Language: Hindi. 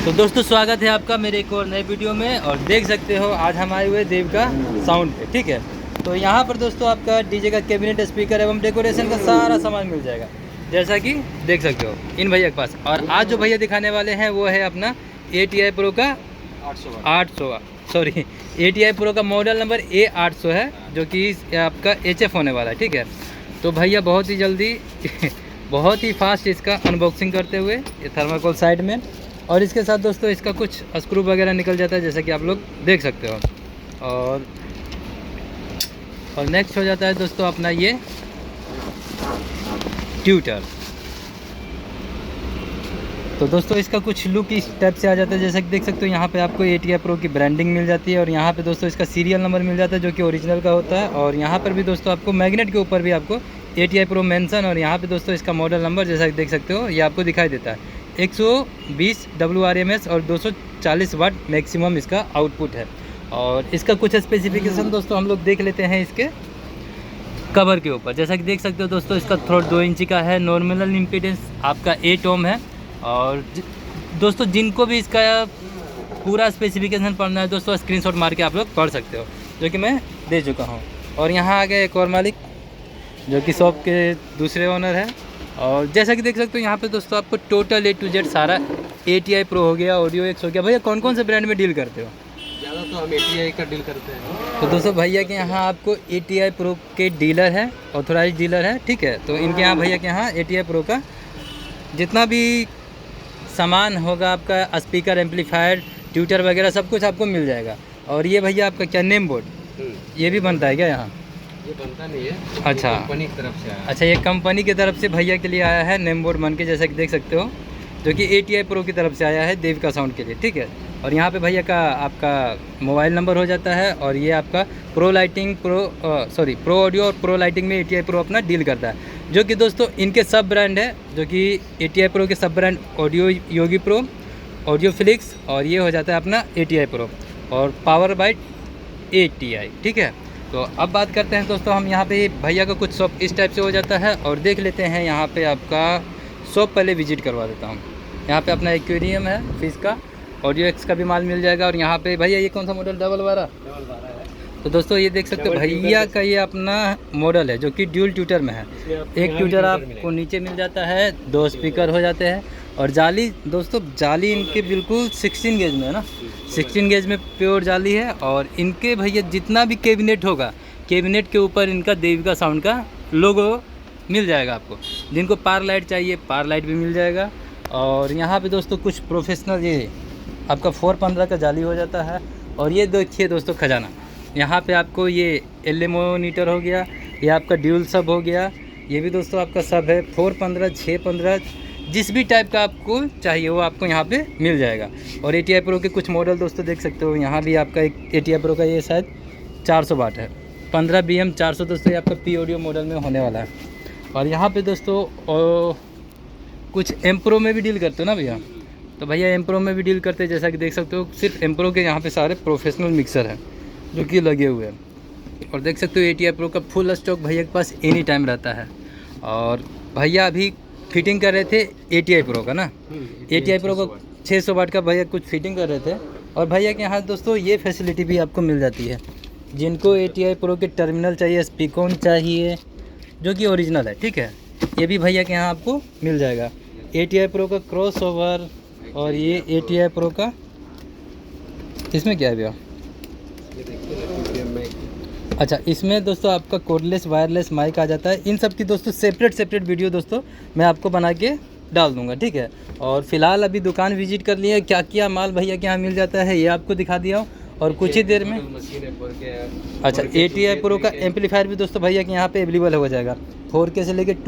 तो दोस्तों स्वागत है आपका मेरे एक और नए वीडियो में। और देख सकते हो आज हम आए हुए देव का साउंड पे, ठीक है। तो यहाँ पर दोस्तों आपका डीजे का कैबिनेट, स्पीकर एवं डेकोरेशन का सारा सामान मिल जाएगा, जैसा कि देख सकते हो इन भैया के पास। और आज जो भैया दिखाने वाले हैं वो है अपना ATI Pro का 800 सॉरी ATI Pro का मॉडल नंबर A800 है, जो कि आपका HF होने वाला है, ठीक है। तो भैया बहुत ही जल्दी बहुत ही फास्ट इसका अनबॉक्सिंग करते हुए ये थर्माकोल साइड में, और इसके साथ दोस्तों इसका कुछ स्क्रू वगैरह निकल जाता है, जैसा कि आप लोग देख सकते हो। और नेक्स्ट हो जाता है दोस्तों अपना ये ट्यूटर। तो दोस्तों इसका कुछ लुक इस टाइप से आ जाता है, जैसा कि देख सकते हो। यहाँ पे आपको ATI Pro की ब्रांडिंग मिल जाती है, और यहाँ पे दोस्तों इसका सीरियल नंबर मिल जाता है, जो कि ओरिजिनल का होता है। और यहाँ पर भी दोस्तों आपको मैग्नेट के ऊपर भी आपको ATI Pro मेंशन, और यहाँ पे दोस्तों इसका मॉडल नंबर जैसा कि देख सकते हो ये आपको दिखाई देता है। 120 WRMS और 240 वाट मैक्सिमम इसका आउटपुट है। और इसका कुछ स्पेसिफिकेशन दोस्तों हम लोग देख लेते हैं इसके कवर के ऊपर। जैसा कि देख सकते हो दोस्तों इसका थ्रोट 2 इंच का है, नॉर्मल इम्पीडेंस आपका 8 ओम है। और दोस्तों जिनको भी इसका पूरा स्पेसिफिकेशन पढ़ना है दोस्तों स्क्रीनशॉट मार के आप लोग पढ़ सकते हो, जो कि मैं दे चुका हूँ। और यहाँ आ गए एक और मालिक, जो कि शॉप के दूसरे ओनर है। और जैसा कि देख सकते हो यहाँ पे दोस्तों आपको टोटल A to Z सारा ATI Pro हो गया, ऑडियो एक्स हो गया। भैया कौन कौन से ब्रांड में डील करते हो? ज़्यादा तो हम ATI का डील करते हैं। तो दोस्तों भैया के यहाँ आपको ATI Pro के डीलर है, ऑथोराइज डीलर है, ठीक है। तो इनके यहाँ भैया के यहाँ ATI Pro का जितना भी सामान होगा, आपका स्पीकर, एम्पलीफायर, ट्यूटर वगैरह सब कुछ आपको मिल जाएगा। और ये भैया आपका क्या नेम बोर्ड ये भी बनता है क्या यहाँ? ये बनता नहीं है, अच्छा, कंपनी की तरफ से आया। अच्छा, ये कंपनी की तरफ से भैया के लिए आया है नेम बोर्ड बन के, जैसा कि देख सकते हो, जो कि ATI Pro की तरफ से आया है देव का साउंड के लिए, ठीक है। और यहाँ पे भैया का आपका मोबाइल नंबर हो जाता है। और ये आपका प्रो ऑडियो और प्रो लाइटिंग में ATI Pro अपना डील करता है, जो कि दोस्तों इनके सब ब्रांड है, जो कि ATI Pro के सब ब्रांड ऑडियो योगी प्रो, ऑडियो फ्लिक्स, और ये हो जाता है अपना ATI Pro और पावर बाइट ATI, ठीक है। तो अब बात करते हैं दोस्तों हम यहाँ पे भैया का कुछ शॉप इस टाइप से हो जाता है, और देख लेते हैं यहाँ पे आपका शॉप पहले विजिट करवा देता हूँ। यहाँ पे अपना एक्वेरियम है फिश का, ऑडियो एक्स का भी माल मिल जाएगा। और यहाँ पे भैया ये कौन सा मॉडल? डबल 12 है। तो दोस्तों ये देख सकते हो भैया का ये अपना मॉडल है, जो कि ड्यूल ट्यूटर में है। एक ट्यूटर आपको नीचे मिल जाता है, 2 स्पीकर हो जाते हैं। और जाली दोस्तों, जाली इनके बिल्कुल 16 गेज में है ना, 16 गेज में प्योर जाली है। और इनके भैया जितना भी कैबिनेट होगा, कैबिनेट के ऊपर इनका देव का साउंड का लोगो मिल जाएगा आपको। जिनको पार लाइट चाहिए पार लाइट भी मिल जाएगा। और यहाँ पे दोस्तों कुछ प्रोफेशनल ये आपका 415 का जाली हो जाता है। और ये देखिए दोस्तों खजाना, यहाँ पे आपको ये LM मॉनिटर हो गया, ये आपका ड्यूल सब हो गया, ये भी दोस्तों आपका सब है 415, 615, जिस भी टाइप का आपको चाहिए वो आपको यहाँ पे मिल जाएगा। और ATI Pro के कुछ मॉडल दोस्तों देख सकते हो, यहाँ भी आपका एक ATI Pro का ये शायद 400 वाट है, 15 BM 400 दोस्तों ये आपका P ऑडियो मॉडल में होने वाला है। और यहाँ पे दोस्तों कुछ M Pro में भी डील करते हो ना भैया? तो भैया M Pro में भी डील करते हैं, जैसा कि देख सकते हो सिर्फ M Pro के यहाँ पे सारे प्रोफेशनल मिक्सर हैं जो कि लगे हुए हैं। और देख सकते हो ATI Pro का फुल स्टॉक भैया के पास एनी टाइम रहता है। और भैया अभी फिटिंग कर रहे थे ATI Pro का ना, ATI Pro को 600 वाट का भैया कुछ फिटिंग कर रहे थे। और भैया के यहाँ दोस्तों ये फैसिलिटी भी आपको मिल जाती है, जिनको ATI Pro के टर्मिनल चाहिए, स्पीकर चाहिए, जो कि ओरिजिनल है, ठीक है, ये भी भैया के यहाँ आपको मिल जाएगा। ATI Pro का क्रॉस ओवर, और ये ATI Pro का इसमें क्या है भैया? अच्छा, इसमें दोस्तों आपका कोडलेस वायरलेस माइक आ जाता है। इन सब की दोस्तों सेपरेट वीडियो दोस्तों मैं आपको बना के डाल दूंगा, ठीक है। और फिलहाल अभी दुकान विजिट कर लिए, क्या क्या माल भैया के यहाँ मिल जाता है ये आपको दिखा दिया हूँ। और कुछ ही देर में अच्छा ATI Pro का एम्पलीफायर भी दोस्तों भैया के यहाँ पे अवेलेबल हो जाएगा, 4K से लेके 2